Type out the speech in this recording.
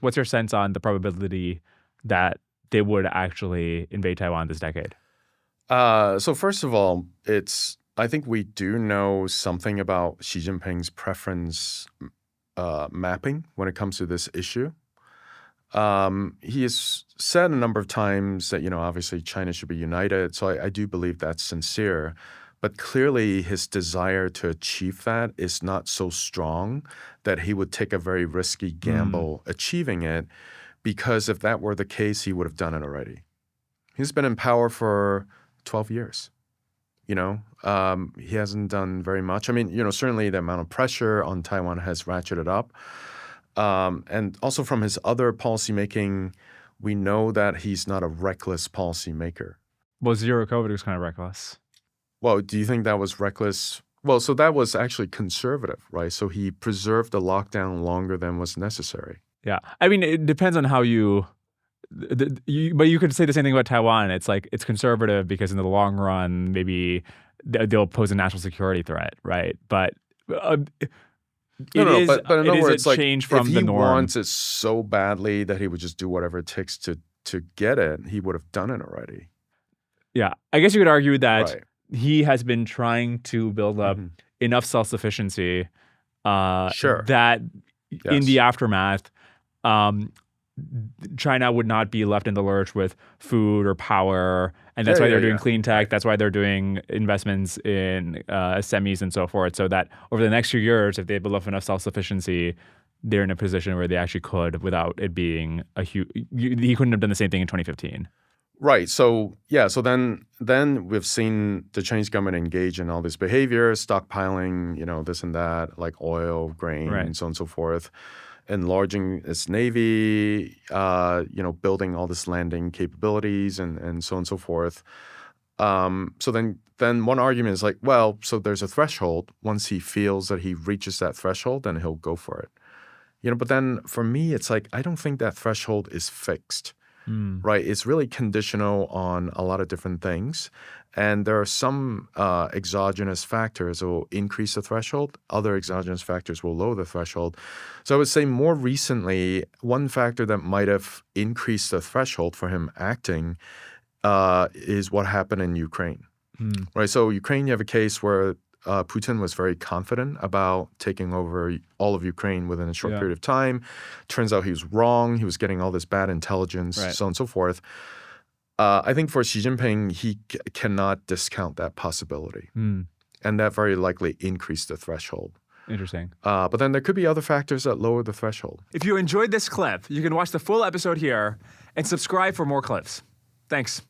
What's your sense on the probability that they would actually invade Taiwan this decade? So first of all, I think we do know something about Xi Jinping's preference mapping when it comes to this issue. He has said a number of times that, obviously China should be united. So I do believe that's sincere. But clearly his desire to achieve that is not so strong that he would take a very risky gamble achieving it, because if that were the case, he would have done it already. He's been in power for 12 years. He hasn't done very much. I mean, certainly the amount of pressure on Taiwan has ratcheted up. And also from his other policymaking, we know that he's not a reckless policymaker. Well, zero COVID was kind of reckless. Well, do you think that was reckless? Well, so that was actually conservative, right? So he preserved the lockdown longer than was necessary. Yeah. I mean, it depends on how but you could say the same thing about Taiwan. It's like it's conservative because in the long run, maybe they'll pose a national security threat, right? But but in other words, like, change from if the he norm. wants it so badly that he would just do whatever it takes to get it, he would have done it already. Yeah. I guess you could argue that Right. he has been trying to build up enough self-sufficiency Sure. that Yes. in the aftermath, China would not be left in the lurch with food or power. And that's why they're doing clean tech. That's why they're doing investments in SMEs and so forth, so that over the next few years, if they build up enough self-sufficiency, they're in a position where they actually could without it being a huge... He couldn't have done the same thing in 2015. Right. So, yeah. So then we've seen the Chinese government engage in all this behavior, stockpiling, this and that, like oil, grain, and so on and so forth, enlarging its navy, building all this landing capabilities and so on and so forth. So then one argument is like, well, so there's a threshold. Once he feels that he reaches that threshold, then he'll go for it. But then for me, it's like, I don't think that threshold is fixed. Right? It's really conditional on a lot of different things. And there are some exogenous factors that will increase the threshold. Other exogenous factors will lower the threshold. So I would say more recently, one factor that might have increased the threshold for him acting is what happened in Ukraine. Right? So Ukraine, you have a case where Putin was very confident about taking over all of Ukraine within a short period of time. Turns out he was wrong. He was getting all this bad intelligence, so on and so forth. I think for Xi Jinping, he cannot discount that possibility. And that very likely increased the threshold. Interesting. But then there could be other factors that lower the threshold. If you enjoyed this clip, you can watch the full episode here and subscribe for more clips. Thanks.